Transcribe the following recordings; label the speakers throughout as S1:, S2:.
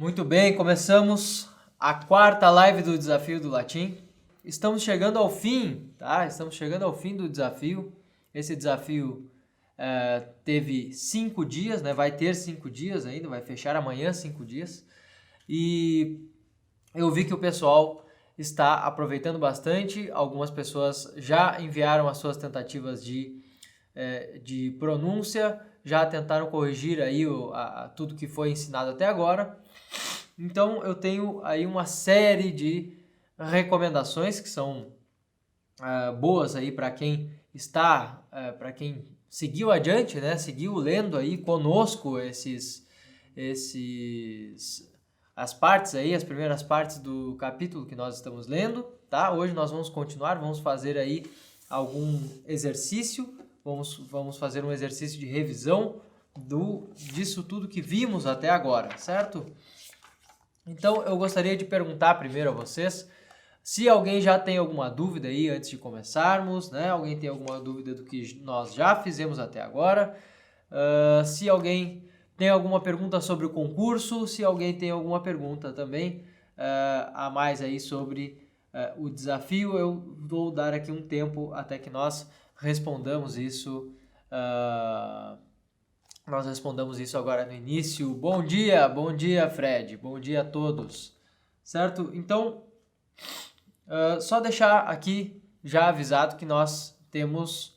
S1: Muito bem, começamos a quarta live do Desafio do Latim. Estamos chegando ao fim, tá? Estamos chegando ao fim do desafio. Esse desafio teve 5 dias, né? Vai ter 5 dias ainda, vai fechar amanhã 5 dias. E eu vi que o pessoal está aproveitando bastante. Algumas pessoas já enviaram as suas tentativas de pronúncia, já tentaram corrigir aí tudo que foi ensinado até agora. Então eu tenho aí uma série de recomendações que são boas aí para quem está, para quem seguiu adiante, né? Seguiu lendo aí conosco as partes aí, as primeiras partes do capítulo que nós estamos lendo, tá? Hoje nós vamos continuar, vamos fazer aí algum exercício, vamos fazer um exercício de revisão disso tudo que vimos até agora, certo? Então eu gostaria de perguntar primeiro a vocês se alguém já tem alguma dúvida aí antes de começarmos, né? Alguém tem alguma dúvida do que nós já fizemos até agora? Se alguém tem alguma pergunta sobre o concurso, se alguém tem alguma pergunta também a mais aí sobre o desafio, eu vou dar aqui um tempo até que nós respondamos isso. Nós respondamos isso agora no início. Bom dia, Fred. Bom dia a todos. Certo? Então, só deixar aqui já avisado que nós temos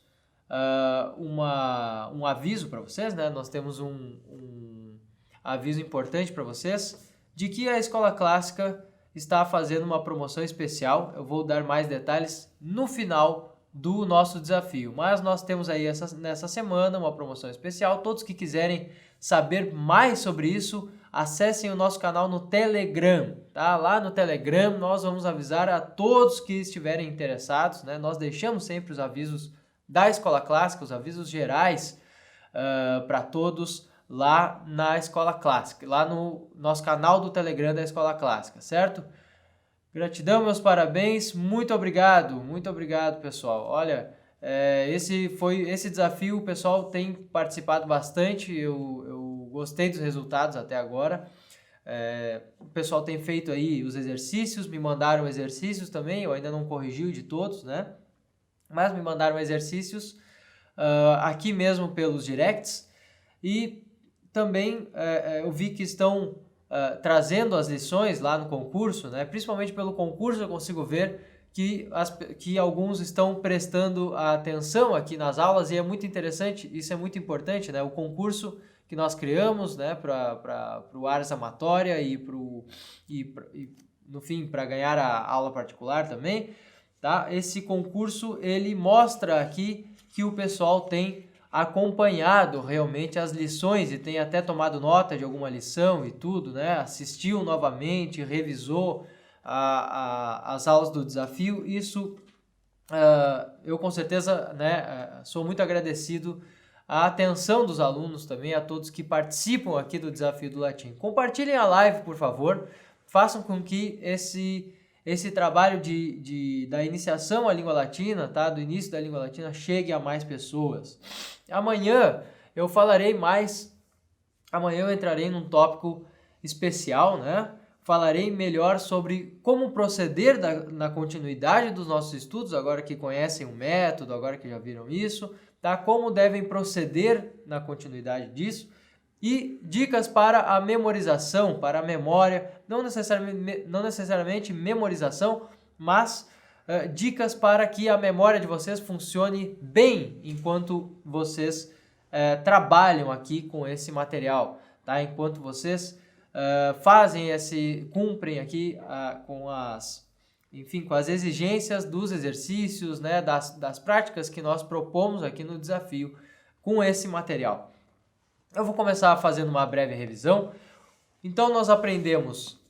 S1: um aviso para vocês, né? Nós temos um aviso importante para vocês de que a Escola Clássica está fazendo uma promoção especial. Eu vou dar mais detalhes no final do nosso desafio, mas nós temos aí nessa semana uma promoção especial. Todos que quiserem saber mais sobre isso, acessem o nosso canal no Telegram, tá? Lá no Telegram nós vamos avisar a todos que estiverem interessados, né? Nós deixamos sempre os avisos da Escola Clássica, os avisos gerais para todos lá na Escola Clássica, lá no nosso canal do Telegram da Escola Clássica, certo? Gratidão, meus parabéns, muito obrigado, pessoal. Olha, esse desafio, o pessoal tem participado bastante, eu gostei dos resultados até agora. O pessoal tem feito aí os exercícios, me mandaram exercícios também, eu ainda não corrigi o de todos, né? Mas me mandaram exercícios aqui mesmo pelos directs e também eu vi que estão trazendo as lições lá no concurso, né? Principalmente pelo concurso eu consigo ver que alguns estão prestando atenção aqui nas aulas e é muito interessante, isso é muito importante, né? O concurso que nós criamos, né, para o Ars Amatória e no fim para ganhar a aula particular também, tá? Esse concurso ele mostra aqui que o pessoal tem acompanhado realmente as lições e tem até tomado nota de alguma lição e tudo, né? Assistiu novamente, revisou as aulas do desafio. Isso eu com certeza, né, sou muito agradecido à atenção dos alunos também, a todos que participam aqui do Desafio do Latim. Compartilhem a live, por favor, façam com que esse trabalho da iniciação à língua latina, tá? Do início da língua latina, chegue a mais pessoas. Amanhã eu falarei mais, amanhã eu entrarei num tópico especial, né? Falarei melhor sobre como proceder na continuidade dos nossos estudos, agora que conhecem o método, agora que já viram isso, tá? Como devem proceder na continuidade disso. E dicas para a memorização, para a memória, não necessariamente memorização, mas dicas para que a memória de vocês funcione bem enquanto vocês trabalham aqui com esse material, tá? Enquanto vocês cumprem aqui com as exigências dos exercícios, né? Das práticas que nós propomos aqui no desafio com esse material. Eu vou começar fazendo uma breve revisão. Então nós aprendemos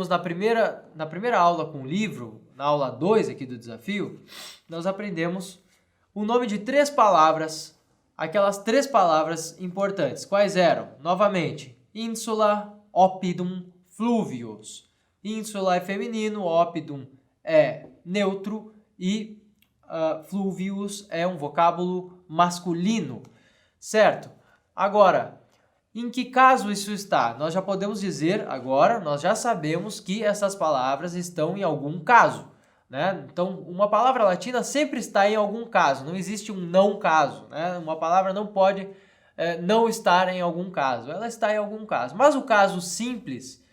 S1: na primeira aula com o livro, na aula 2 aqui do desafio, nós aprendemos o nome de 3 palavras, aquelas 3 palavras importantes. Quais eram? Novamente, insula, oppidum, fluvius. Insula é feminino, oppidum é neutro e fluvius é um vocábulo masculino. Certo? Agora, Em que caso isso está? Nós já podemos dizer agora, nós já sabemos que essas palavras estão em algum caso, né? Então, uma palavra latina sempre está em algum caso, não existe um não caso, né? Uma palavra não pode não estar em algum caso, ela está em algum caso. Mas o caso simples,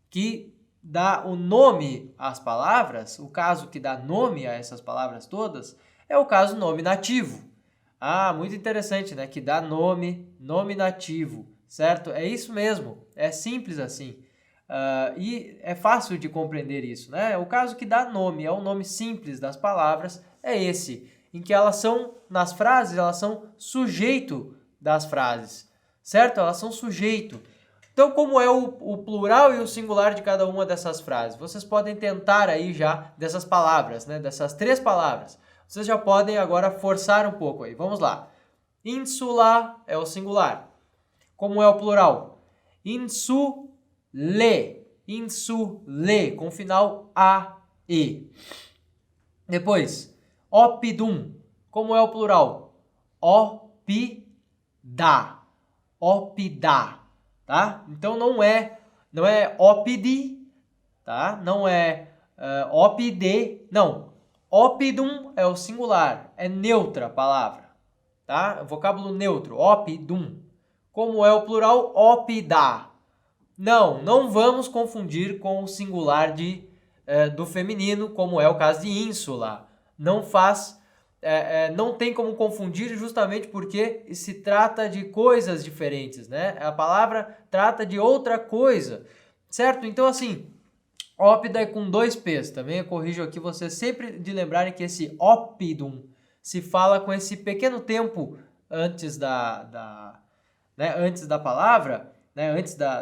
S1: que dá o nome às palavras, o caso que dá nome a essas palavras todas, é o caso nominativo. Ah, muito interessante, né? Que dá nome, nominativo, certo? É isso mesmo, é simples assim. E é fácil de compreender isso, né? O caso que dá nome, é o nome simples das palavras, é esse, em que elas são, nas frases, elas são sujeito das frases, certo? Elas são sujeito. Então, como é o plural e o singular de cada uma dessas frases? Vocês podem tentar aí já dessas palavras, né? Dessas 3 palavras. Vocês já podem agora forçar um pouco aí. Vamos lá. Insula é o singular. Como é o plural? Insule. Insule, com final A-E. Depois, opidum. Como é o plural? Opida. Opida. Tá? Então não é opidi, tá? Não é opide, não. Opidum é o singular, é neutra a palavra, tá? Vocábulo neutro, opidum. Como é o plural? Opida. Não vamos confundir com o singular do feminino, como é o caso de ínsula. Não tem como confundir justamente porque se trata de coisas diferentes, né? A palavra trata de outra coisa, certo? Então, assim, ópida é com 2 P's. Também eu corrijo aqui vocês sempre de lembrarem que esse opidum se fala com esse pequeno tempo antes antes da palavra, né?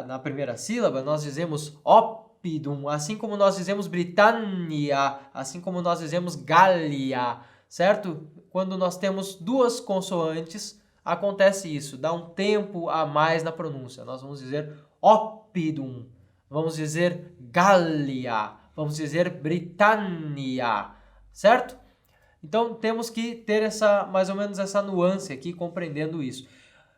S1: Na primeira sílaba, nós dizemos opidum, assim como nós dizemos Britânia, assim como nós dizemos Gália, certo? Quando nós temos 2 consoantes, acontece isso, dá um tempo a mais na pronúncia. Nós vamos dizer opidum, vamos dizer Gália, vamos dizer Britânia, certo? Então temos que ter mais ou menos essa nuance aqui, compreendendo isso.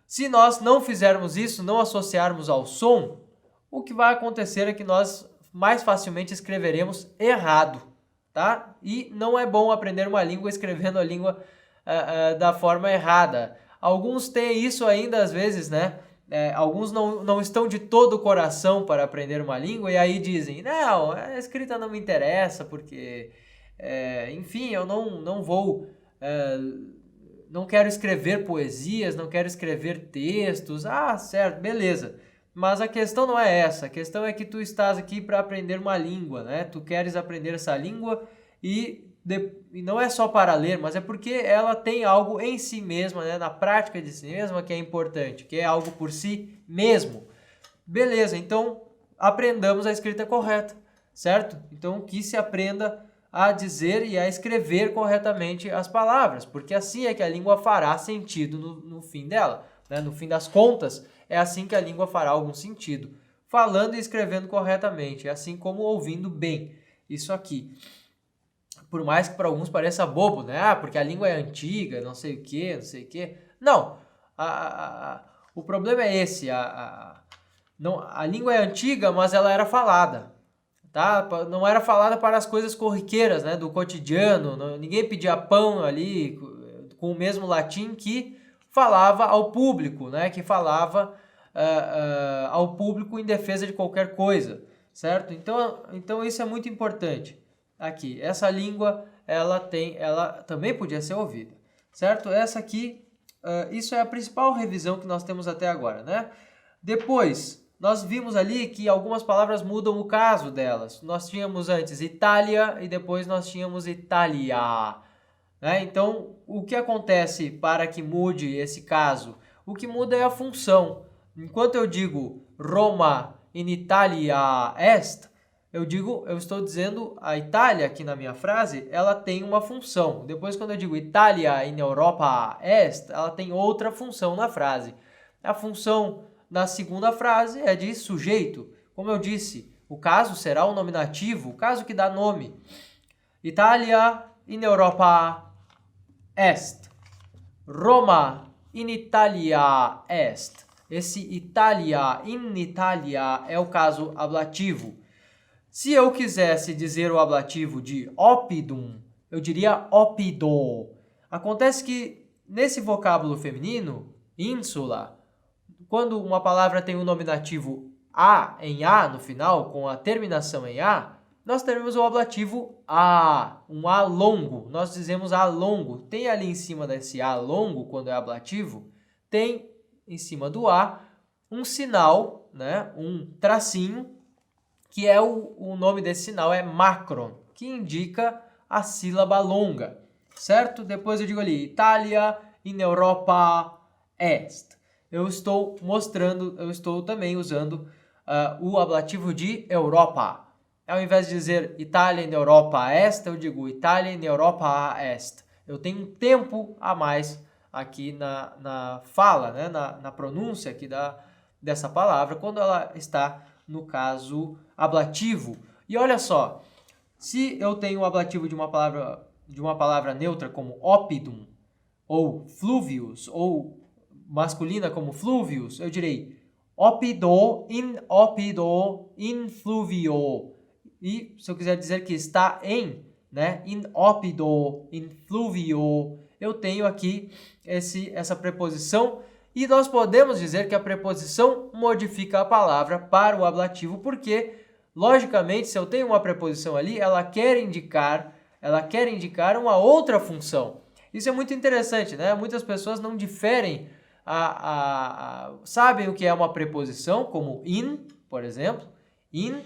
S1: Se nós não fizermos isso, não associarmos ao som, o que vai acontecer é que nós mais facilmente escreveremos errado, tá? E não é bom aprender uma língua escrevendo a língua da forma errada. Alguns têm isso ainda às vezes, né? Alguns não estão de todo o coração para aprender uma língua e aí dizem, não, a escrita não me interessa porque, enfim, eu não vou... não quero escrever poesias, não quero escrever textos. Ah, certo, beleza. Mas a questão não é essa. A questão é que tu estás aqui para aprender uma língua, né? Tu queres aprender essa língua e não é só para ler, mas é porque ela tem algo em si mesma, né? Na prática de si mesma, que é importante, que é algo por si mesmo. Beleza, então aprendamos a escrita correta, certo? Então que se aprenda a dizer e a escrever corretamente as palavras, porque assim é que a língua fará sentido no fim dela, né? No fim das contas, é assim que a língua fará algum sentido, falando e escrevendo corretamente, assim como ouvindo bem. Isso aqui, por mais que para alguns pareça bobo, né? Ah, porque a língua é antiga, não sei o que, não sei o que. Não, o problema é esse, não, a língua é antiga, mas ela era falada. Tá? Não era falada para as coisas corriqueiras, né, do cotidiano, ninguém pedia pão ali com o mesmo latim que falava ao público, né, que falava ao público em defesa de qualquer coisa, certo? Então isso é muito importante aqui. Essa língua, ela também podia ser ouvida, certo? Essa aqui, isso é a principal revisão que nós temos até agora, né? Depois, nós vimos ali que algumas palavras mudam o caso delas. Nós tínhamos antes Itália e depois nós tínhamos Itália, né? Então, o que acontece para que mude esse caso? O que muda é a função. Enquanto eu digo Roma in Italia est, eu estou dizendo a Itália aqui na minha frase, ela tem uma função. Depois, quando eu digo Itália in Europa est, ela tem outra função na frase. A função na segunda frase é de sujeito. Como eu disse, o caso será o nominativo, o caso que dá nome. Itália in Europa est. Roma in Italia est. Esse Italia, in Italia, é o caso ablativo. Se eu quisesse dizer o ablativo de oppidum, eu diria oppido. Acontece que nesse vocábulo feminino, insula, quando uma palavra tem um nominativo em A no final, com a terminação em A, nós teremos o ablativo A, um A longo. Nós dizemos A longo. Tem ali em cima desse A longo, quando é ablativo, tem em cima do A um sinal, né, um tracinho, que é o nome desse sinal é macron, que indica a sílaba longa, certo? Depois eu digo ali, Italia in Europa est. Eu estou também usando o ablativo de Europa. Ao invés de dizer Itália in Europa est, eu digo Itália in Europa est. Eu tenho um tempo a mais aqui na fala, né? na pronúncia aqui dessa palavra, quando ela está no caso ablativo. E olha só, se eu tenho o ablativo de uma palavra neutra como oppidum, ou fluvius, ou masculina como fluvius, eu direi oppido in fluvio. E se eu quiser dizer que está em, né, in oppido in fluvio, eu tenho aqui essa preposição. E nós podemos dizer que a preposição modifica a palavra para o ablativo, porque, logicamente, se eu tenho uma preposição ali, ela quer indicar uma outra função. Isso é muito interessante, né? Muitas pessoas não diferem, sabem o que é uma preposição, como in, por exemplo, in,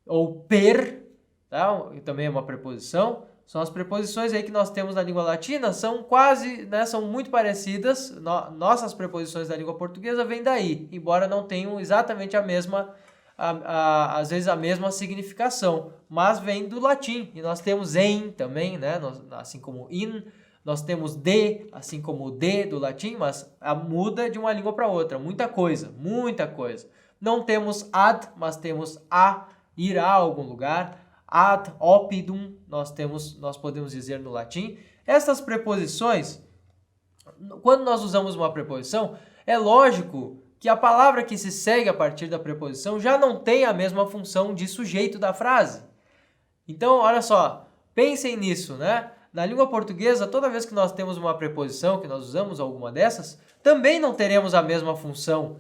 S1: ou per, tá? Também é uma preposição. São as preposições aí que nós temos na língua latina, são quase, né, são muito parecidas. Nossas preposições da língua portuguesa vêm daí, embora não tenham exatamente às vezes a mesma significação, mas vem do latim. E nós temos em também, né, assim como in, nós temos de, assim como o de do latim, mas muda de uma língua para outra, muita coisa, muita coisa. Não temos ad, mas temos a, ir a algum lugar. Ad oppidum, nós podemos dizer no latim. Essas preposições, quando nós usamos uma preposição, é lógico que a palavra que se segue a partir da preposição já não tem a mesma função de sujeito da frase. Então, olha só, pensem nisso, né? Na língua portuguesa, toda vez que nós temos uma preposição, que nós usamos alguma dessas, também não teremos a mesma função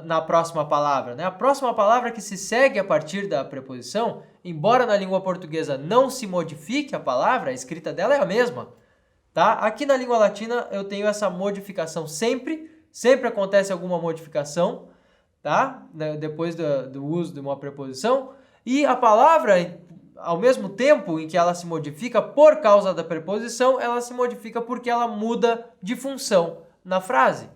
S1: na próxima palavra, né? A próxima palavra que se segue a partir da preposição, embora na língua portuguesa não se modifique a palavra, a escrita dela é a mesma, tá? Aqui na língua latina eu tenho essa modificação sempre acontece alguma modificação, tá? Depois do uso de uma preposição, e a palavra, ao mesmo tempo em que ela se modifica por causa da preposição, ela se modifica porque ela muda de função na frase.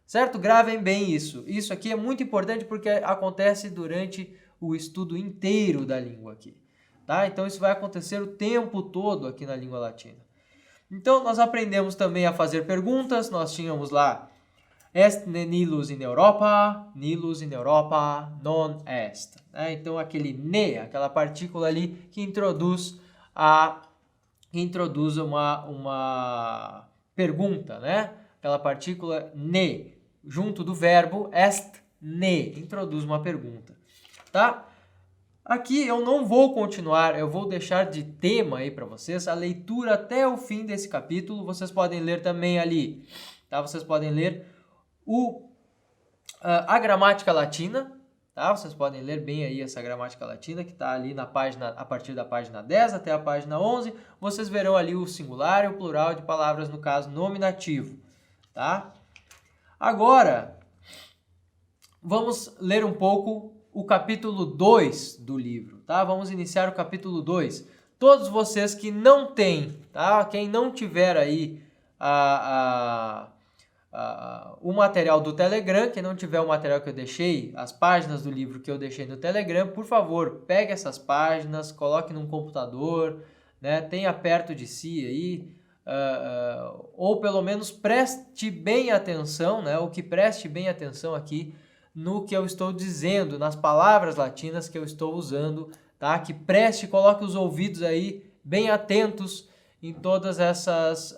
S1: Certo? Gravem bem isso. Isso aqui é muito importante porque acontece durante o estudo inteiro da língua aqui. Tá? Então, isso vai acontecer o tempo todo aqui na língua latina. Então, nós aprendemos também a fazer perguntas. Nós tínhamos lá, est nilus in Europa non est. Então, aquele ne, aquela partícula ali que introduz uma pergunta, né? Aquela partícula ne, junto do verbo est ne, introduz uma pergunta, tá? Aqui eu não vou continuar, eu vou deixar de tema aí para vocês a leitura até o fim desse capítulo. Vocês podem ler também ali, tá? Vocês podem ler a gramática latina, tá? Vocês podem ler bem aí essa gramática latina que está ali na página, a partir da página 10 até a página 11. Vocês verão ali o singular e o plural de palavras, no caso nominativo, tá? Agora, vamos ler um pouco o capítulo 2 do livro, tá? Vamos iniciar o capítulo 2. Todos vocês que não têm, tá? Quem não tiver aí o material do Telegram, quem não tiver o material que eu deixei, as páginas do livro que eu deixei no Telegram, por favor, pegue essas páginas, coloque num computador, né? Tenha perto de si aí, ou pelo menos preste bem atenção, né? O que preste bem atenção aqui no que eu estou dizendo, nas palavras latinas que eu estou usando, tá? Que preste, coloque os ouvidos aí bem atentos em todas essas,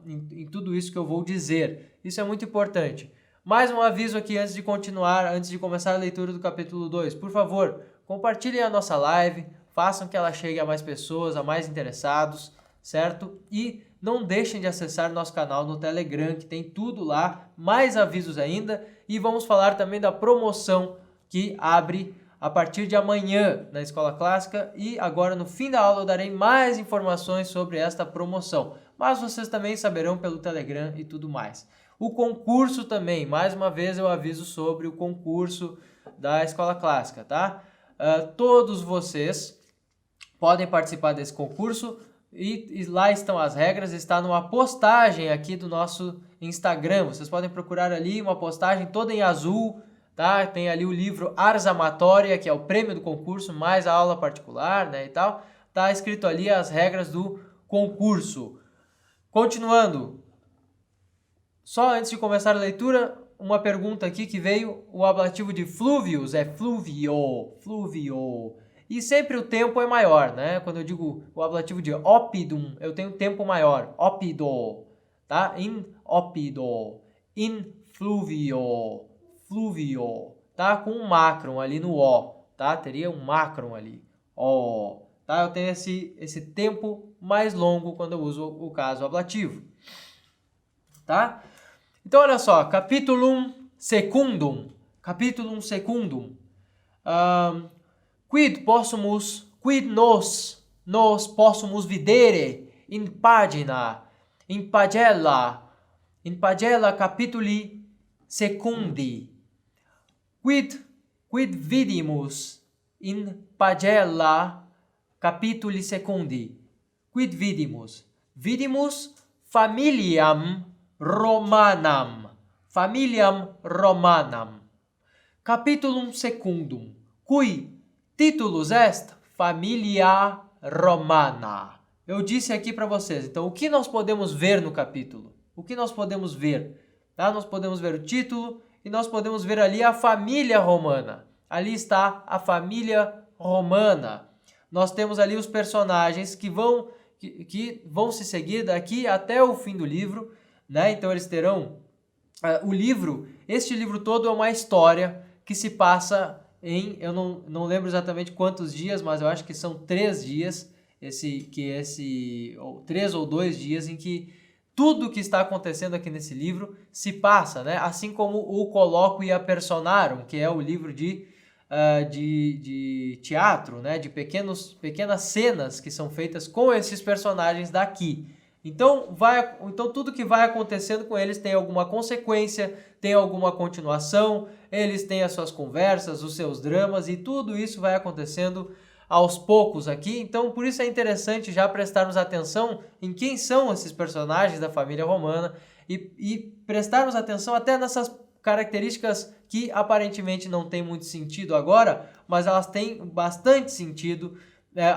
S1: em tudo isso que eu vou dizer. Isso é muito importante. Mais um aviso aqui antes de continuar, antes de começar a leitura do capítulo 2. Por favor, compartilhem a nossa live, façam que ela chegue a mais pessoas, a mais interessados, certo? E não deixem de acessar nosso canal no Telegram, que tem tudo lá, mais avisos ainda. E vamos falar também da promoção que abre a partir de amanhã na Escola Clássica. E agora no fim da aula eu darei mais informações sobre esta promoção. Mas vocês também saberão pelo Telegram e tudo mais. O concurso também, mais uma vez eu aviso sobre o concurso da Escola Clássica, tá? Todos vocês podem participar desse concurso e lá estão as regras, está numa postagem aqui do nosso Instagram. Vocês podem procurar ali uma postagem toda em azul, tá? Tem ali o livro Ars Amatória, que é o prêmio do concurso, mais a aula particular, né, e tal. Tá escrito ali as regras do concurso. Continuando. Só antes de começar a leitura, uma pergunta aqui que veio. O ablativo de fluvius é fluvio, fluvio. E sempre o tempo é maior, né? Quando eu digo o ablativo de oppidum, eu tenho tempo maior. Oppido, tá? In oppido, in fluvio, fluvio, tá? Com um macron ali no O, tá? Teria um macron ali. O, tá? Eu tenho esse tempo mais longo quando eu uso o caso ablativo, tá? Então, olha só, capitulum secundum. Capitulum secundum. Quid nos possumus videre in pagella capituli secundi. Quid vidimus in pagella capituli secundi. Quid vidimus? Vidimus familiam Romanam. Familiam Romanam. Capitulum secundum. Cui titulus est Familia Romana. Eu disse aqui para vocês. Então, o que nós podemos ver no capítulo? O que nós podemos ver? Tá? Nós podemos ver o título e nós podemos ver ali a família romana. Ali está a família romana. Nós temos ali os personagens que vão se seguir daqui até o fim do livro, né? Então eles terão este livro todo é uma história que se passa em, eu não lembro exatamente quantos dias, mas eu acho que são 3 dias, ou 3 ou 2 dias em que tudo que está acontecendo aqui nesse livro se passa, né? Assim como o Colloquia Personarum, que é o livro de teatro, né? De pequenas cenas que são feitas com esses personagens daqui. Então tudo que vai acontecendo com eles tem alguma consequência, tem alguma continuação, eles têm as suas conversas, os seus dramas e tudo isso vai acontecendo aos poucos aqui. Então por isso é interessante já prestarmos atenção em quem são esses personagens da família romana e prestarmos atenção até nessas características que aparentemente não tem muito sentido agora, mas elas têm bastante sentido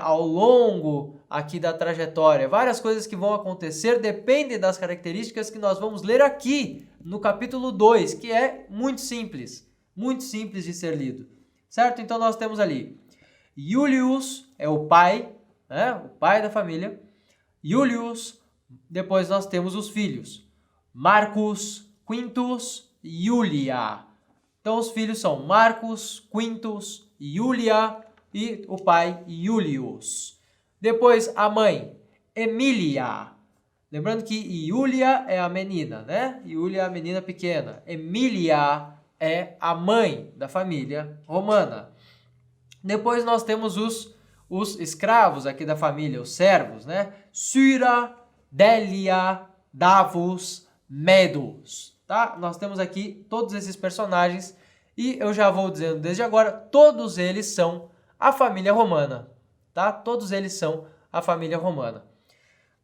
S1: ao longo aqui da trajetória. Várias coisas que vão acontecer dependem das características que nós vamos ler aqui no capítulo 2, que é muito simples de ser lido, certo? Então nós temos ali Iulius é o pai, né? O pai da família. Iulius, depois nós temos os filhos, Marcus, Quintus e Iulia. Então os filhos são Marcus, Quintus, Iulia e o pai Iulius. Depois a mãe, Emília. Lembrando que Iulia é a menina, né? Iulia é a menina pequena. Emília é a mãe da família romana. Depois nós temos os escravos aqui da família, os servos, né? Syra, Délia, Davus, Medus. Tá? Nós temos aqui todos esses personagens e eu já vou dizendo desde agora, todos eles são a família romana, tá? Todos eles são a família romana.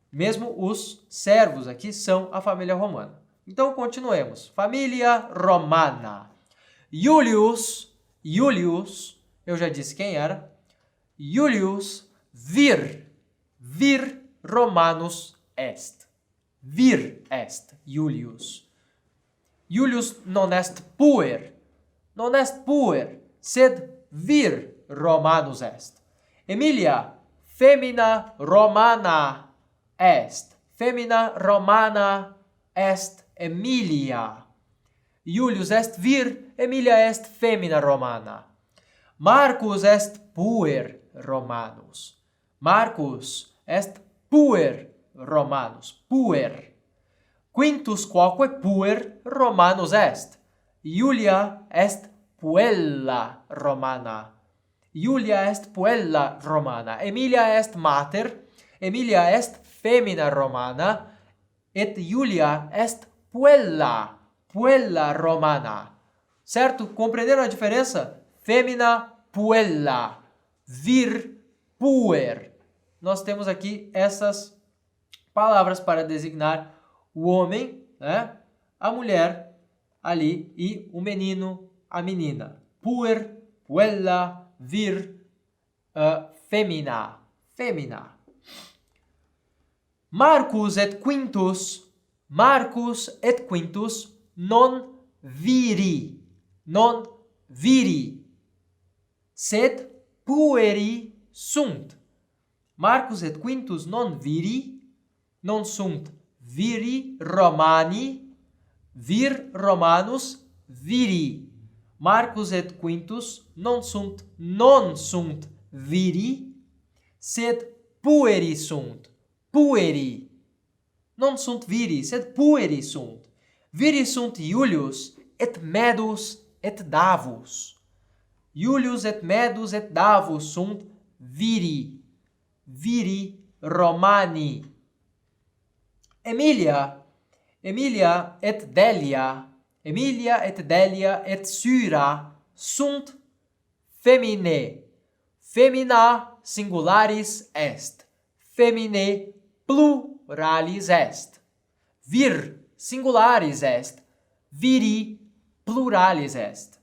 S1: Mesmo os servos aqui são a família romana. Então, continuemos. Família romana. Iulius, eu já disse quem era. Iulius vir Romanus est. Vir est Iulius. Iulius non est puer, sed vir Romanus est. Emilia, femina romana est. Femina romana est Emilia. Julius est vir, Emilia est femina Romana. Marcus est puer Romanus. Marcus est puer Romanus. Puer. Quintus quoque puer Romanus est. Julia est puella Romana. Julia est puella Romana. Emilia est mater. Emilia est femina Romana. Et Julia est puella Romana. Certo? Compreenderam a diferença? Femina, puella. Vir, puer. Nós temos aqui essas palavras para designar o homem, né? A mulher ali e o menino, a menina. Puer, puella, vir, femina. Femina. Marcus et Quintus non viri, sed pueri sunt. Marcus et Quintus non viri, non sunt viri Romani, vir Romanus viri. Marcus et Quintus non sunt viri, sed pueri sunt. Pueri. Non sunt viri, sed pueri sunt. Viri sunt Julius et Medus et Davus. Julius et Medus et Davus sunt viri. Viri Romani. Emilia et Delia et Syra sunt feminae. Femina singularis est. Feminae pluralis est. Vir singularis est. Viri pluralis est.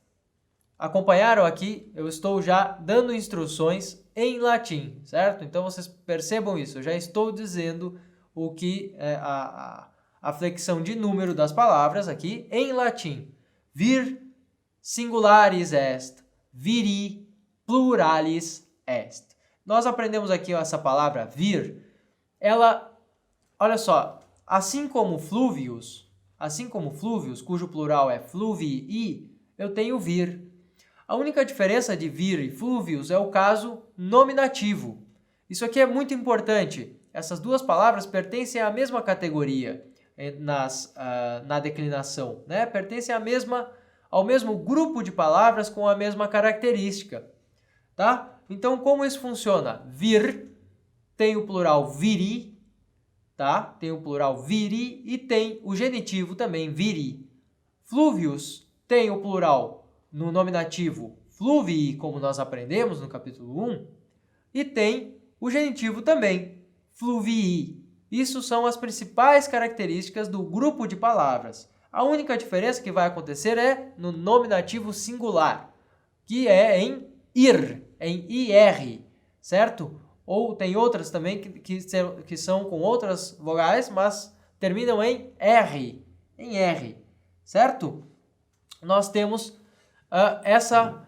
S1: Acompanharam aqui? Eu estou já dando instruções em latim, certo? Então vocês percebam isso. Eu já estou dizendo o que é a flexão de número das palavras aqui em latim. Vir singularis est. Viri pluralis est. Nós aprendemos aqui essa palavra vir. Ela, olha só, assim como flúvios, cujo plural é fluvii, eu tenho vir. A única diferença de vir e flúvios é o caso nominativo. Isso aqui é muito importante. Essas duas palavras pertencem à mesma categoria na declinação, né? Pertencem ao mesmo grupo de palavras com a mesma característica, tá? Então, como isso funciona? Vir tem o plural viri, tá? Tem o plural viri e tem o genitivo também, viri. Flúvios tem o plural no nominativo fluvii, como nós aprendemos no capítulo 1, e tem o genitivo também, fluvii. Isso são as principais características do grupo de palavras. A única diferença que vai acontecer é no nominativo singular, que é em ir, em ir, certo? Ou tem outras também que são com outras vogais, mas terminam em R, certo? Nós temos essa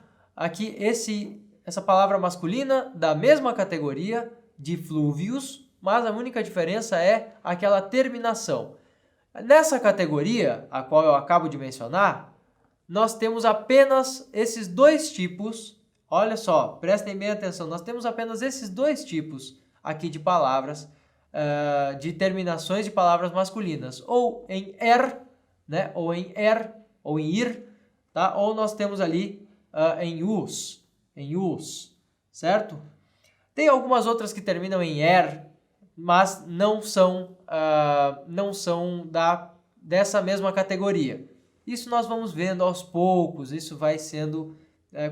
S1: palavra masculina da mesma categoria de flúvios, mas a única diferença é aquela terminação. Nessa categoria, a qual eu acabo de mencionar, nós temos apenas esses dois tipos. Olha só, prestem bem atenção, nós temos apenas esses dois tipos aqui de palavras, de terminações de palavras masculinas, ou em er, né? Ou em er, ou em ir, tá? Ou nós temos ali em us, certo? Tem algumas outras que terminam em er, mas não são dessa mesma categoria. Isso nós vamos vendo aos poucos, isso vai sendo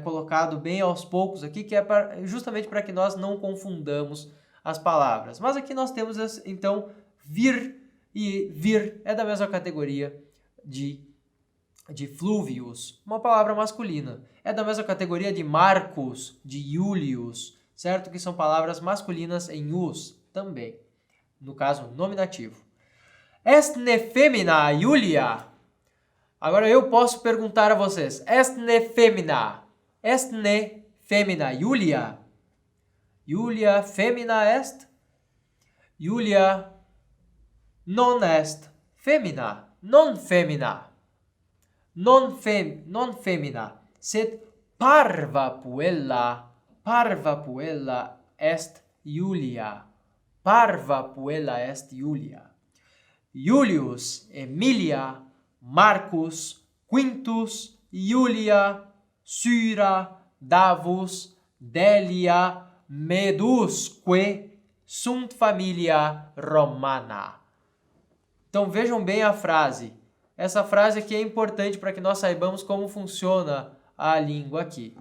S1: colocado bem aos poucos aqui, que é justamente para que nós não confundamos as palavras. Mas aqui nós temos, então, vir, e vir é da mesma categoria de flúvios, uma palavra masculina. É da mesma categoria de Marcus, de Julius, certo? Que são palavras masculinas em us também, no caso nominativo. Est ne femina Julia? Agora eu posso perguntar a vocês, est ne femina Julia? Julia femina est? Julia non est femina, non femina. non femina, sed parva puella est Julia. Parva puella est Julia. Julius, Emilia, Marcus, Quintus, Julia, Syra, Davus, Delia, medusque sunt familia romana. Então vejam bem a frase. Essa frase aqui é importante para que nós saibamos como funciona a língua aqui.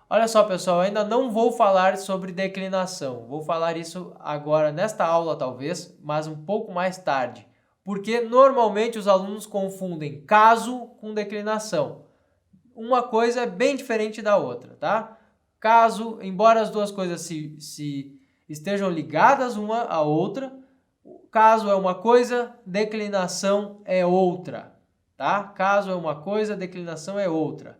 S1: Olha só, pessoal, ainda não vou falar sobre declinação. Vou falar isso agora nesta aula, talvez, mas um pouco mais tarde. Porque normalmente os alunos confundem caso com declinação. Uma coisa é bem diferente da outra, tá? Caso, embora as duas coisas se estejam ligadas uma à outra, caso é uma coisa, declinação é outra, tá? Caso é uma coisa, declinação é outra.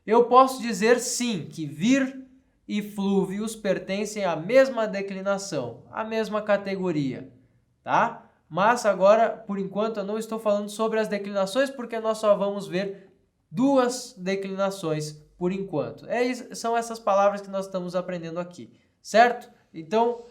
S1: Eu posso dizer sim que vir e flúvios pertencem à mesma declinação, à mesma categoria, tá? Mas agora, por enquanto, eu não estou falando sobre as declinações, porque nós só vamos ver duas declinações por enquanto. São essas palavras que nós estamos aprendendo aqui, certo? Então,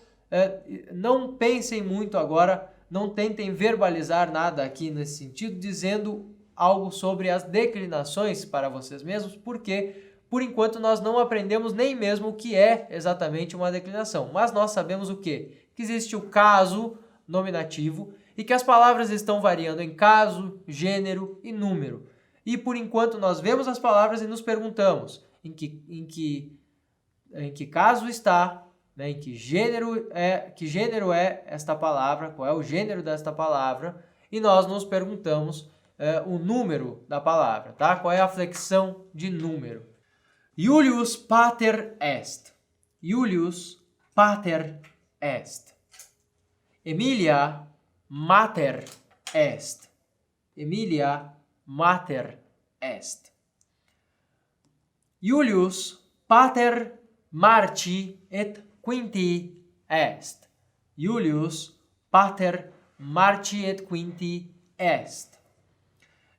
S1: não pensem muito agora, não tentem verbalizar nada aqui nesse sentido, dizendo algo sobre as declinações para vocês mesmos, porque, por enquanto, nós não aprendemos nem mesmo o que é exatamente uma declinação. Mas nós sabemos o quê? Que existe o caso nominativo e que as palavras estão variando em caso, gênero e número. E por enquanto nós vemos as palavras e nos perguntamos em que caso está, né, em que gênero é esta palavra, qual é o gênero desta palavra, e nós nos perguntamos o número da palavra, tá? Qual é a flexão de número? Julius pater est. Julius pater est. Emilia mater est. Emilia mater est. Julius pater Marci et Quinti est. Julius pater Marci et Quinti est.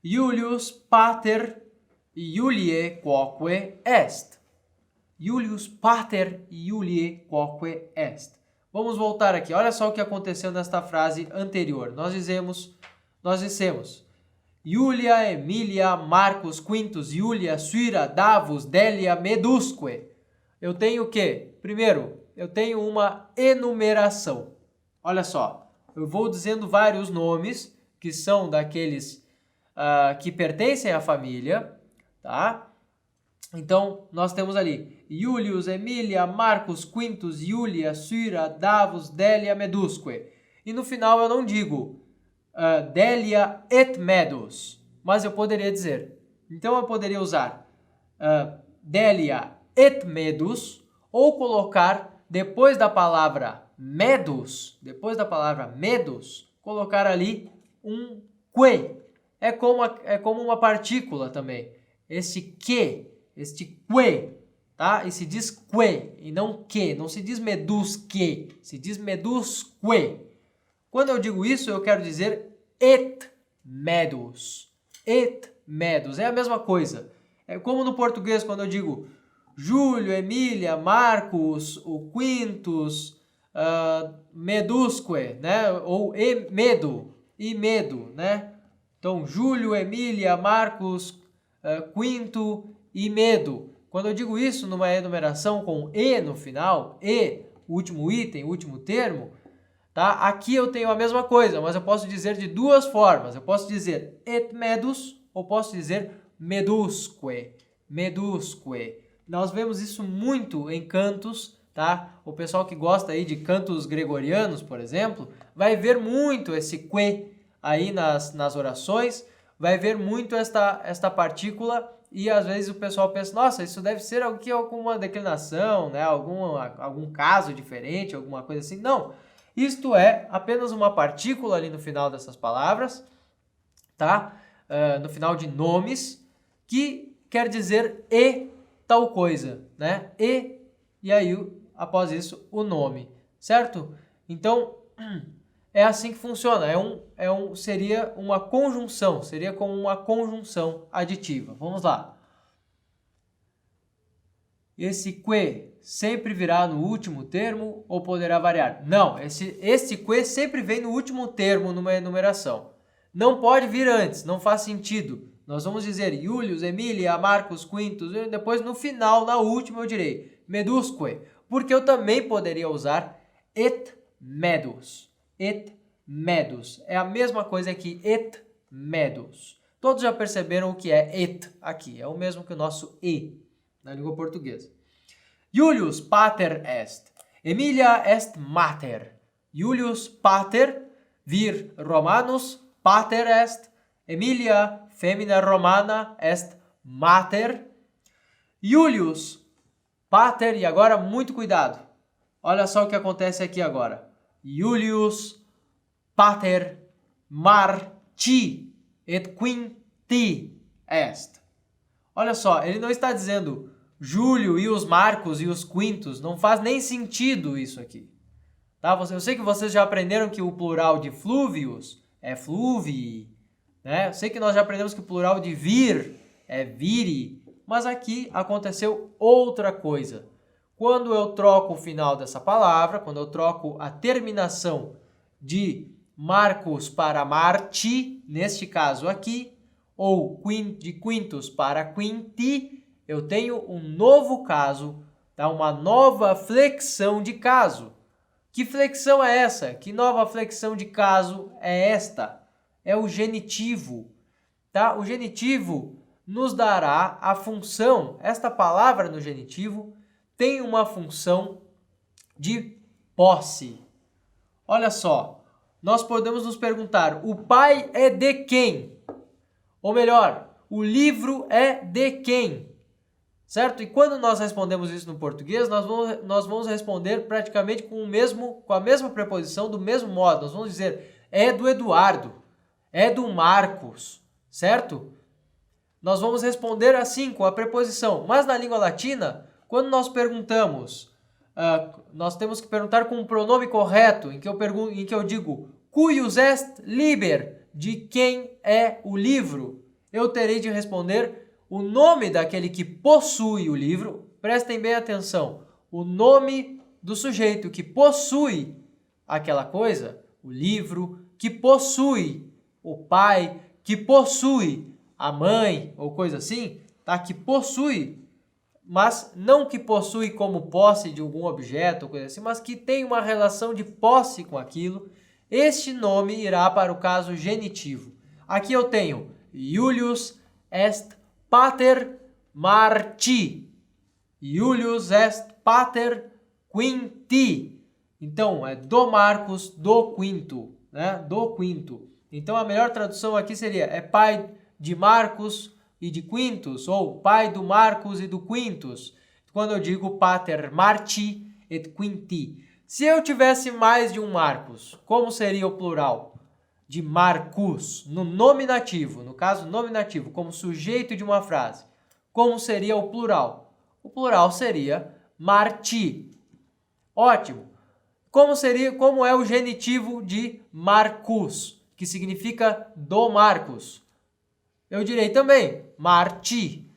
S1: Julius pater Iuliae quoque est. Julius pater Iuliae quoque est. Vamos voltar aqui. Olha só o que aconteceu nesta frase anterior. Nós dissemos Julia, Emilia, Marcus, Quintus, Julia, Syra, Davus, Delia, medusque. Eu tenho o quê? Primeiro, eu tenho uma enumeração. Olha só, eu vou dizendo vários nomes que são daqueles que pertencem à família, tá? Então, nós temos ali Julius, Emilia, Marcus, Quintus, Julia, Syra, Davus, Delia, medusque. E no final eu não digo Delia et medus, mas eu poderia dizer. Então, eu poderia usar Delia et medus, ou colocar depois da palavra medus, colocar ali um que. É como uma partícula também. Este que, tá? E se diz que e não que. Não se diz medusque, se diz medusque. Quando eu digo isso, eu quero dizer et medus. Et medus. É a mesma coisa. É como no português, quando eu digo Júlio, Emília, Marcos, o Quintus, medusque, né? Ou e medo, né? Então, Júlio, Emília, Marcos, Quinto e medo. Quando eu digo isso numa enumeração com e no final, e, último item, último termo, tá? Aqui eu tenho a mesma coisa, mas eu posso dizer de duas formas. Eu posso dizer et medus ou posso dizer medusque. Nós vemos isso muito em cantos, tá? O pessoal que gosta aí de cantos gregorianos, por exemplo, vai ver muito esse que aí nas orações, vai ver muito esta partícula e às vezes o pessoal pensa, nossa, isso deve ser alguma declinação, né? Algum caso diferente, alguma coisa assim. Não, isto é apenas uma partícula ali no final dessas palavras, tá? No final de nomes, que quer dizer e tal coisa, né? E aí, após isso, o nome, certo? Então, É assim que funciona, seria uma conjunção, seria como uma conjunção aditiva. Vamos lá. Esse que sempre virá no último termo ou poderá variar? Não, esse que sempre vem no último termo numa enumeração. Não pode vir antes, não faz sentido. Nós vamos dizer Julius, Emilia, Marcus, Quintus, e depois no final, na última, eu direi medusque, porque eu também poderia usar et medus. Et medus. É a mesma coisa que et medus. Todos já perceberam o que é et aqui. É o mesmo que o nosso e na língua portuguesa. Julius pater est. Emilia est mater. Julius pater, vir Romanus, pater est. Emilia, femina romana, est mater. Julius pater, e agora muito cuidado. Olha só o que acontece aqui agora. Julius pater marti et quinti est. Olha só, ele não está dizendo Júlio e os Marcos e os Quintos. Não faz nem sentido isso aqui. Tá? Eu sei que vocês já aprenderam que o plural de Flúvios é fluvii. Né? Eu sei que nós já aprendemos que o plural de vir é viri. Mas aqui aconteceu outra coisa. Quando eu troco o final dessa palavra, quando eu troco a terminação de Marcos para Marti, neste caso aqui, ou de Quintus para Quinti, eu tenho um novo caso, tá? Uma nova flexão de caso. Que flexão é essa? Que nova flexão de caso é esta? É o genitivo. Tá? O genitivo nos dará a função, esta palavra no genitivo tem uma função de posse. Olha só, nós podemos nos perguntar, o pai é de quem? Ou melhor, o livro é de quem? Certo? E quando nós respondemos isso no português, nós vamos responder praticamente com a mesma preposição, do mesmo modo. Nós vamos dizer, é do Eduardo, é do Marcos, certo? Nós vamos responder assim, com a preposição. Mas na língua latina, quando nós perguntamos, nós temos que perguntar com um pronome correto, em que eu digo, cuius est liber, de quem é o livro? Eu terei de responder o nome daquele que possui o livro. Prestem bem atenção, o nome do sujeito que possui aquela coisa, o livro, que possui o pai, que possui a mãe, ou coisa assim, tá? Que possui, mas não que possui como posse de algum objeto, ou coisa assim, mas que tem uma relação de posse com aquilo. Este nome irá para o caso genitivo. Aqui eu tenho Julius est pater Marti. Julius est pater Quinti. Então, é do Marcos, do Quinto, né? Do Quinto. Então, a melhor tradução aqui seria, é pai de Marcos e de Quintus, ou pai do Marcos e do Quintus, quando eu digo pater Marti et Quinti. Se eu tivesse mais de um Marcos, como seria o plural de Marcus no nominativo, no caso nominativo, como sujeito de uma frase? Como seria o plural? O plural seria Marti. Ótimo. Como é o genitivo de Marcus, que significa do Marcos? Eu direi também Marti.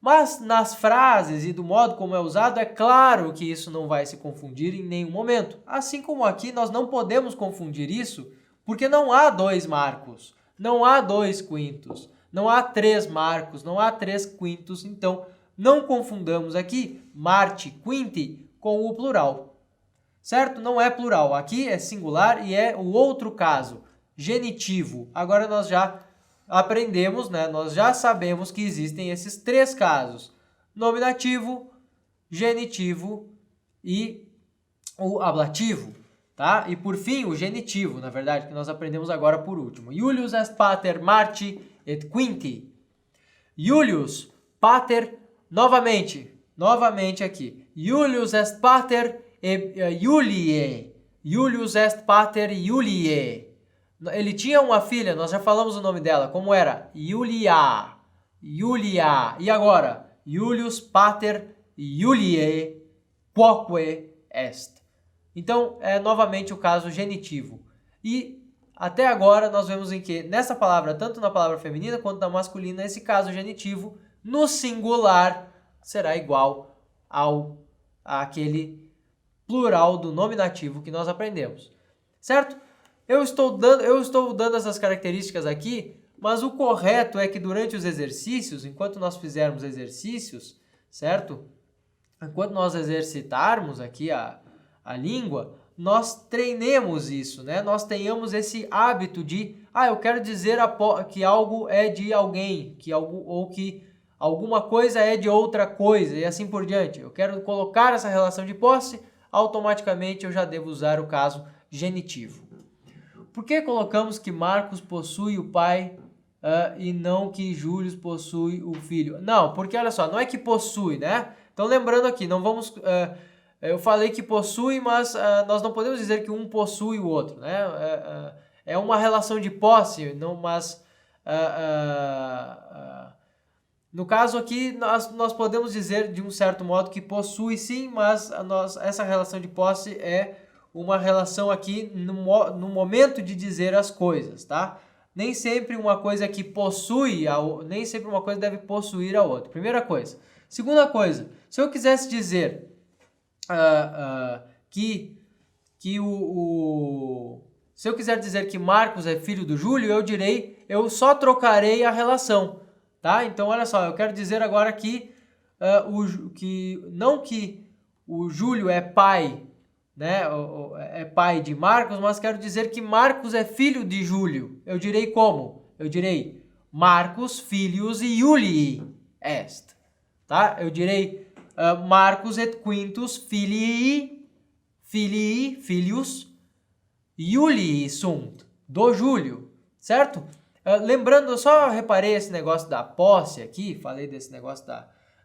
S1: Mas nas frases e do modo como é usado, é claro que isso não vai se confundir em nenhum momento. Assim como aqui, nós não podemos confundir isso, porque não há dois Marcos, não há dois Quintos, não há três Marcos, não há três Quintos. Então, não confundamos aqui Marti, Quinti com o plural. Certo? Não é plural. Aqui é singular e é o outro caso, genitivo. Agora nós já aprendemos, né? Nós já sabemos que existem esses três casos: nominativo, genitivo e o ablativo, tá? E por fim, o genitivo, na verdade, que nós aprendemos agora por último. Julius est pater Marti et Quinti. Julius pater, novamente aqui. Julius est pater Juliae. Julius est pater Juliae. Ele tinha uma filha, nós já falamos o nome dela, como era? Julia. E agora? Julius pater Juliae quoque est. Então, é novamente o caso genitivo. E até agora nós vemos em que nessa palavra, tanto na palavra feminina quanto na masculina, esse caso genitivo no singular será igual àquele plural do nominativo que nós aprendemos, certo? Eu estou dando essas características aqui, mas o correto é que durante os exercícios, enquanto nós fizermos exercícios, certo? Enquanto nós exercitarmos aqui a língua, nós treinemos isso, né? Nós tenhamos esse hábito de, eu quero dizer que algo é de alguém, ou que alguma coisa é de outra coisa, e assim por diante. Eu quero colocar essa relação de posse, automaticamente eu já devo usar o caso genitivo. Por que colocamos que Marcos possui o pai e não que Júlio possui o filho? Não, porque olha só, não é que possui, né? Então lembrando aqui, não vamos... eu falei que possui, mas nós não podemos dizer que um possui o outro, né? É uma relação de posse, mas no caso aqui nós podemos dizer de um certo modo que possui sim, mas essa relação de posse é uma relação aqui no momento de dizer as coisas, tá? Nem sempre uma coisa que possui, nem sempre uma coisa deve possuir a outra. Primeira coisa. Segunda coisa, se eu quisesse dizer se eu quiser dizer que Marcos é filho do Júlio, eu só trocarei a relação, tá? Então, olha só, eu quero dizer agora que não que o Júlio é pai, né? É pai de Marcos, mas quero dizer que Marcos é filho de Júlio. Eu direi como? Eu direi Marcus filius Iulii est, tá? Eu direi Marcus et Quintus filius Iulii sunt, do Júlio, certo? Lembrando, eu só reparei esse negócio da posse aqui, falei desse negócio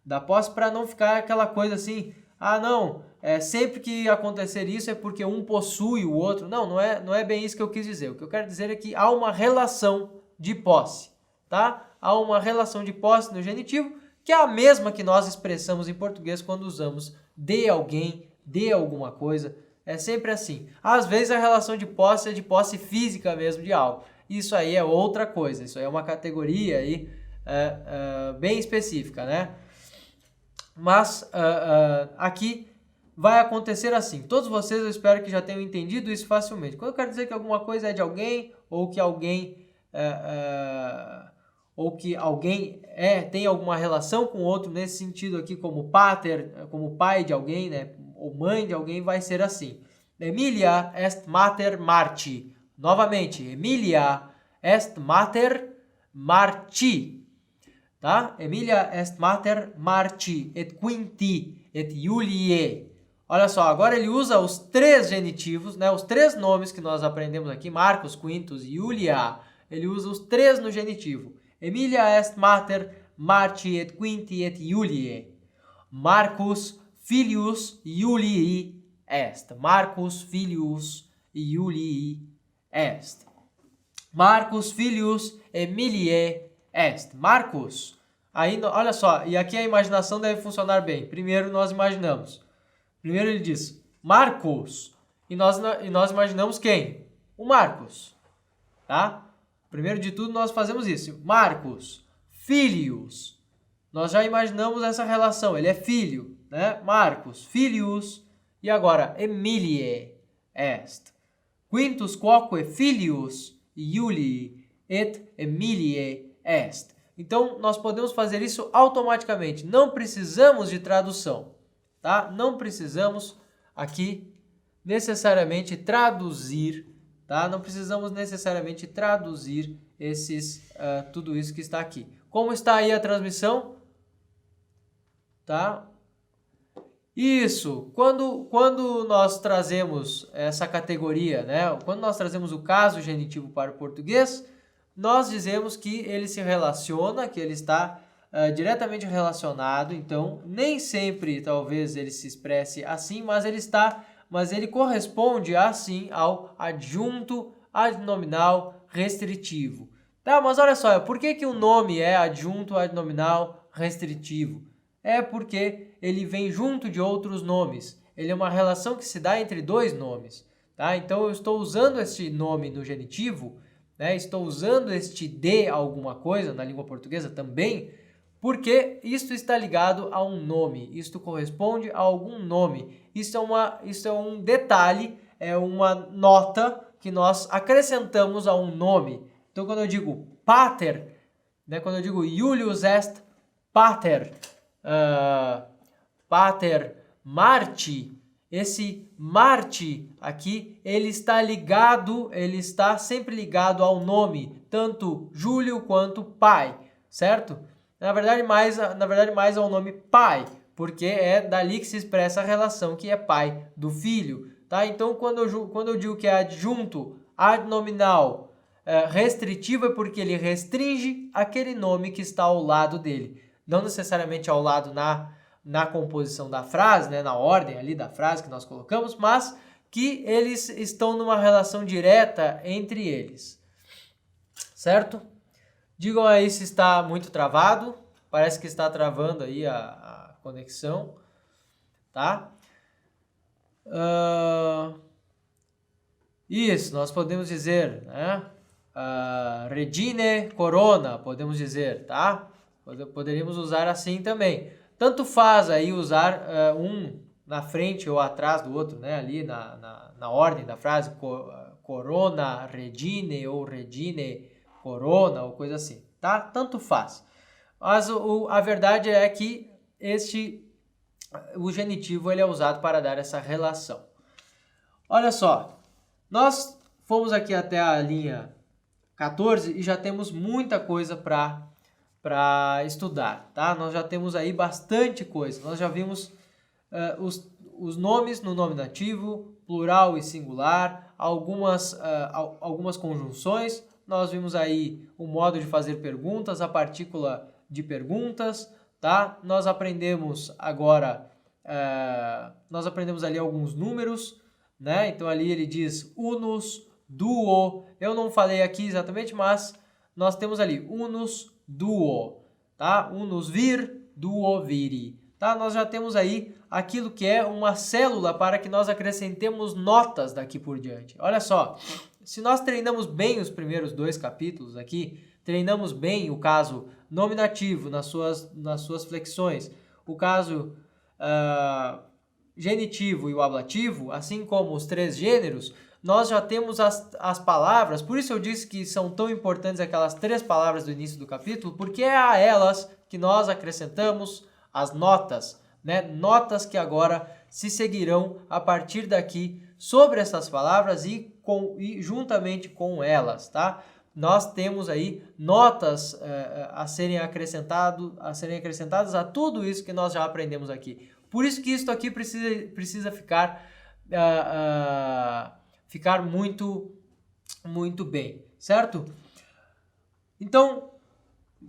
S1: da posse para não ficar aquela coisa assim, não, sempre que acontecer isso é porque um possui o outro. Não é bem isso que eu quis dizer. O que eu quero dizer é que há uma relação de posse, tá? Há uma relação de posse no genitivo, que é a mesma que nós expressamos em português quando usamos de alguém, de alguma coisa. É sempre assim. Às vezes a relação de posse é de posse física mesmo de algo. Isso aí é outra coisa. Isso aí é uma categoria aí, bem específica, né? Mas aqui vai acontecer assim. Todos vocês, eu espero que já tenham entendido isso facilmente. Quando eu quero dizer que alguma coisa é de alguém, ou que alguém tem alguma relação com outro, nesse sentido aqui, como pater, como pai de alguém, né, ou mãe de alguém, vai ser assim. Emilia est mater Marci. Novamente, Emilia est mater Marci. Tá? Emilia est mater Marci et Quinti et Iuliae. Olha só, agora ele usa os três genitivos, né, os três nomes que nós aprendemos aqui, Marcus, Quintus e Iulia. Ele usa os três no genitivo. Emilia est mater Marci et Quinti et Iuliae. Marcus filius Iulii est. Marcus filius Iulii est. Marcus filius Emiliae est. Marcus. Aí, olha só, e aqui a imaginação deve funcionar bem. Primeiro nós imaginamos. Primeiro ele diz Marcus. E nós imaginamos quem? O Marcos. Tá? Primeiro de tudo, nós fazemos isso. Marcus, filius. Nós já imaginamos essa relação. Ele é filho, né? Marcus, filius. E agora, Emiliae est. Quintus quoque filius Iulii et Emiliae est. Então, nós podemos fazer isso automaticamente. Não precisamos de tradução, tá? Não precisamos aqui necessariamente traduzir, tá? Não precisamos necessariamente traduzir tudo isso que está aqui. Como está aí a transmissão? Tá? Isso. Quando nós trazemos essa categoria, né? Quando nós trazemos o caso genitivo para o português, nós dizemos que ele se relaciona, que ele está diretamente relacionado. Então, nem sempre, talvez, ele se expresse assim, mas ele corresponde assim ao adjunto adnominal restritivo. Tá, mas olha só, por que o nome é adjunto adnominal restritivo? É porque ele vem junto de outros nomes. Ele é uma relação que se dá entre dois nomes. tá? Então eu estou usando este nome no genitivo, né? Estou usando este de alguma coisa na língua portuguesa também, porque isto está ligado a um nome, isto corresponde a algum nome. Isso é um detalhe, é uma nota que nós acrescentamos a um nome. Então quando eu digo pater, né? Quando eu digo Julius est pater, pater Marti, esse Marti aqui, ele está sempre ligado ao nome, tanto Júlio quanto pai, certo? Na verdade mais ao nome pai, porque é dali que se expressa a relação que é pai do filho, tá? Então quando eu digo que é adjunto adnominal restritivo, é porque ele restringe aquele nome que está ao lado dele, não necessariamente ao lado na composição da frase, né, na ordem ali da frase que nós colocamos, mas que eles estão numa relação direta entre eles, certo? Digam aí se está muito travado, parece que está travando aí a conexão, tá? Isso, nós podemos dizer, né? Regine Corona, podemos dizer, tá? Poderíamos usar assim também. Tanto faz aí usar um na frente ou atrás do outro, né? Ali na ordem da frase, Corona, Regine ou Regine Corona ou coisa assim, tá? Tanto faz. Mas a verdade é que o genitivo ele é usado para dar essa relação. Olha só, nós fomos aqui até a linha 14 e já temos muita coisa para estudar, tá? Nós já temos aí bastante coisa. Nós já vimos os nomes no nominativo, plural e singular, algumas conjunções. Nós vimos aí o modo de fazer perguntas, a partícula de perguntas, tá? Nós aprendemos agora, ali alguns números, né? Então ali ele diz unus, duo. Eu não falei aqui exatamente, mas nós temos ali unus, duo, tá? Unus vir, duo viri, tá? Nós já temos aí aquilo que é uma célula para que nós acrescentemos notas daqui por diante. Olha só, se nós treinamos bem os primeiros 2 capítulos aqui, treinamos bem o caso nominativo nas suas flexões, o caso genitivo e o ablativo, assim como os 3 gêneros, nós já temos as palavras. Por isso eu disse que são tão importantes aquelas 3 palavras do início do capítulo, porque é a elas que nós acrescentamos as notas, né? Notas que agora se seguirão a partir daqui sobre essas palavras e juntamente com elas, tá? Nós temos aí notas a serem acrescentadas a tudo isso que nós já aprendemos aqui. Por isso que isso aqui precisa ficar muito, muito bem, certo? Então,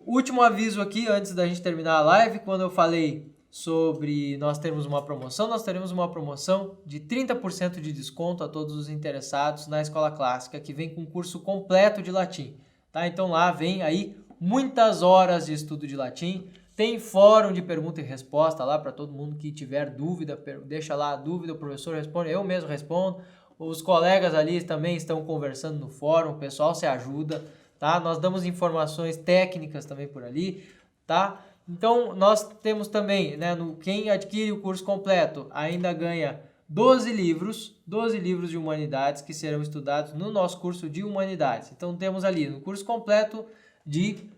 S1: último aviso aqui antes da gente terminar a live, quando eu falei sobre nós teremos uma promoção de 30% de desconto a todos os interessados na Escola Clássica, que vem com curso completo de latim, tá? Então lá vem aí muitas horas de estudo de latim, tem fórum de pergunta e resposta lá para todo mundo que tiver dúvida, deixa lá a dúvida, o professor responde, eu mesmo respondo, os colegas ali também estão conversando no fórum, o pessoal se ajuda, tá? Nós damos informações técnicas também por ali, tá? Então, nós temos também, né, quem adquire o curso completo ainda ganha 12 livros de humanidades que serão estudados no nosso curso de humanidades. Então, temos ali no curso completo de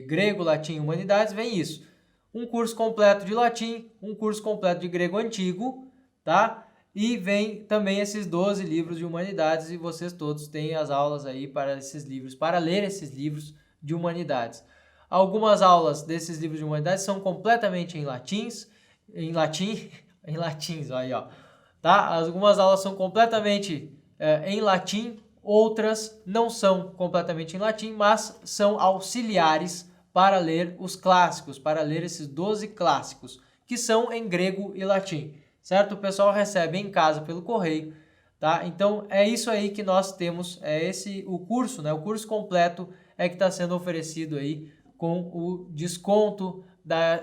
S1: grego, latim e humanidades, vem isso. Um curso completo de latim, um curso completo de grego antigo, tá? E vem também esses 12 livros de humanidades e vocês todos têm as aulas aí para esses livros, para ler esses livros de humanidades. Algumas aulas desses livros de humanidades são completamente em latim, aí, ó, tá? Algumas aulas são completamente em latim, outras não são completamente em latim, mas são auxiliares para ler os clássicos, para ler esses 12 clássicos, que são em grego e latim, certo? O pessoal recebe em casa pelo correio, tá? Então é isso aí que nós temos, o curso, né? O curso completo é que está sendo oferecido aí com o desconto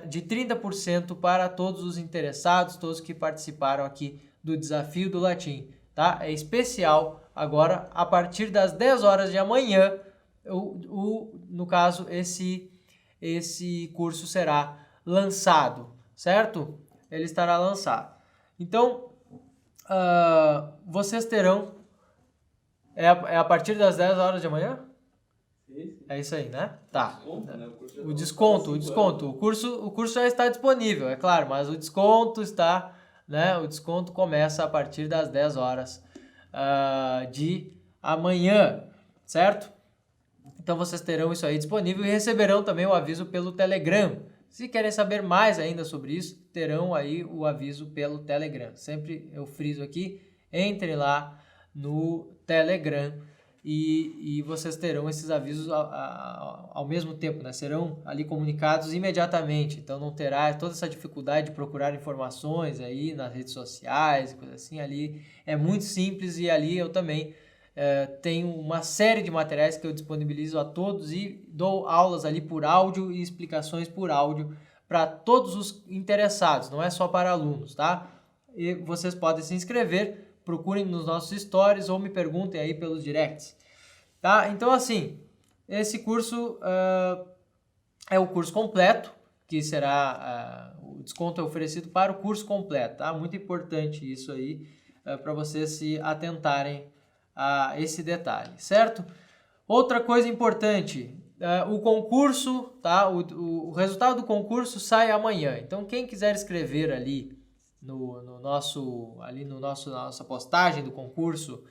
S1: de 30% para todos os interessados, todos que participaram aqui do Desafio do Latim. tá? É especial agora, a partir das 10 horas de amanhã, no caso, esse curso será lançado, certo? Ele estará lançado. Então, vocês terão... É a partir das 10 horas de amanhã? É isso aí, né? Tá. O desconto. O curso já está disponível, é claro, mas o desconto está, né? O desconto começa a partir das 10 horas de amanhã, certo? Então vocês terão isso aí disponível e receberão também o aviso pelo Telegram. Se querem saber mais ainda sobre isso, terão aí o aviso pelo Telegram. Sempre eu friso aqui, entrem lá no Telegram e vocês terão esses avisos ao mesmo tempo, né? Serão ali comunicados imediatamente. Então não terá toda essa dificuldade de procurar informações aí nas redes sociais e coisa assim. Ali é muito simples e ali eu também tenho uma série de materiais que eu disponibilizo a todos e dou aulas ali por áudio e explicações por áudio para todos os interessados, não é só para alunos, tá? E vocês podem se inscrever, procurem nos nossos stories ou me perguntem aí pelos directs, tá? Então assim, esse curso é o curso completo, que será, o desconto é oferecido para o curso completo, tá? Muito importante isso aí, para vocês se atentarem a esse detalhe, certo? Outra coisa importante, o concurso, tá? O resultado do concurso sai amanhã. Então, quem quiser escrever ali nossa postagem do concurso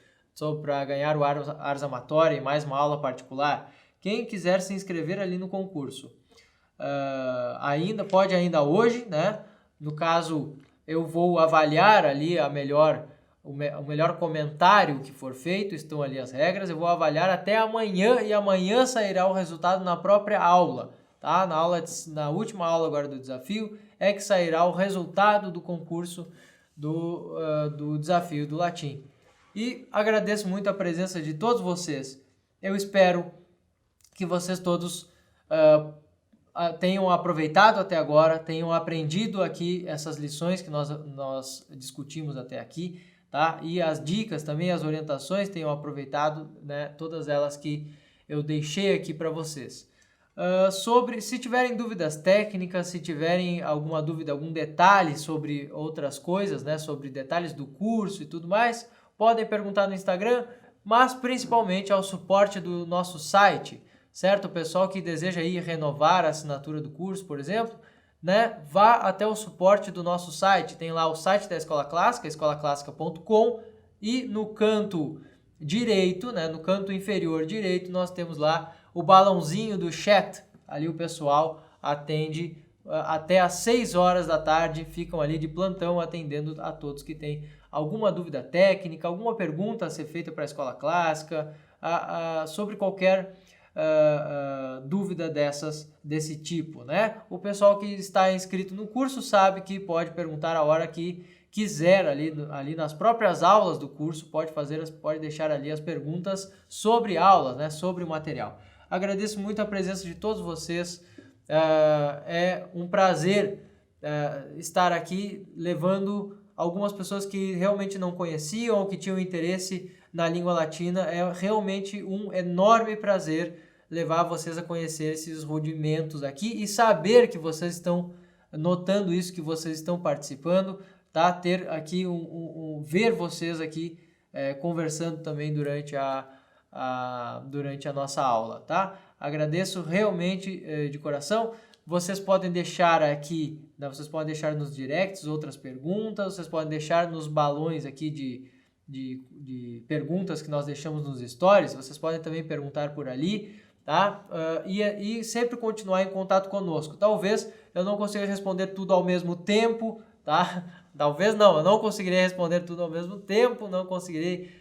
S1: para ganhar o Ars Amatória e mais uma aula particular, quem quiser se inscrever ali no concurso, pode ainda hoje, né? No caso, eu vou avaliar ali o melhor comentário que for feito, estão ali as regras, eu vou avaliar até amanhã e amanhã sairá o resultado na própria aula, tá? Na última aula agora do desafio é que sairá o resultado do concurso do desafio do latim. E agradeço muito a presença de todos vocês. Eu espero que vocês todos tenham aproveitado até agora, tenham aprendido aqui essas lições que nós discutimos até aqui, tá? E as dicas também, as orientações, tenham aproveitado, né? Todas elas que eu deixei aqui para vocês. Se tiverem dúvidas técnicas, se tiverem alguma dúvida, algum detalhe sobre outras coisas, né? Sobre detalhes do curso e tudo mais, podem perguntar no Instagram, mas principalmente ao suporte do nosso site, certo? O pessoal que deseja ir renovar a assinatura do curso, por exemplo, né? Vá até o suporte do nosso site. Tem lá o site da Escola Clássica, escolaclassica.com, e no canto direito, né? No canto inferior direito, nós temos lá o balãozinho do chat. Ali o pessoal atende até às 6 horas da tarde, ficam ali de plantão atendendo a todos que têm alguma dúvida técnica, alguma pergunta a ser feita para a Escola Clássica, sobre qualquer dúvida desse tipo, né? O pessoal que está inscrito no curso sabe que pode perguntar a hora que quiser ali nas próprias aulas do curso, pode deixar ali as perguntas sobre aulas, né? Sobre o material. Agradeço muito a presença de todos vocês. É um prazer estar aqui levando algumas pessoas que realmente não conheciam ou que tinham interesse na língua latina. É realmente um enorme prazer levar vocês a conhecer esses rudimentos aqui e saber que vocês estão notando isso, que vocês estão participando, tá? Ter aqui ver vocês aqui conversando também durante a nossa aula, tá? Agradeço realmente de coração. Vocês podem deixar aqui, né, vocês podem deixar nos directs outras perguntas, vocês podem deixar nos balões aqui de perguntas que nós deixamos nos stories, vocês podem também perguntar por ali, tá? E sempre continuar em contato conosco. Talvez eu não consiga responder tudo ao mesmo tempo, tá? Talvez não, eu não conseguirei responder tudo ao mesmo tempo, não conseguirei,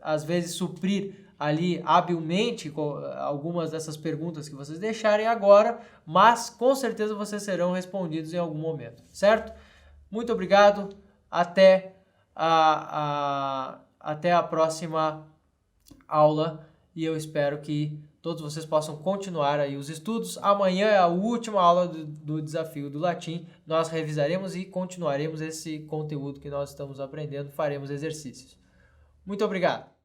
S1: às vezes, suprir ali habilmente algumas dessas perguntas que vocês deixarem agora, mas com certeza vocês serão respondidos em algum momento, certo? Muito obrigado, até a próxima aula e eu espero que todos vocês possam continuar aí os estudos. Amanhã é a última aula do desafio do latim. Nós revisaremos e continuaremos esse conteúdo que nós estamos aprendendo, faremos exercícios. Muito obrigado!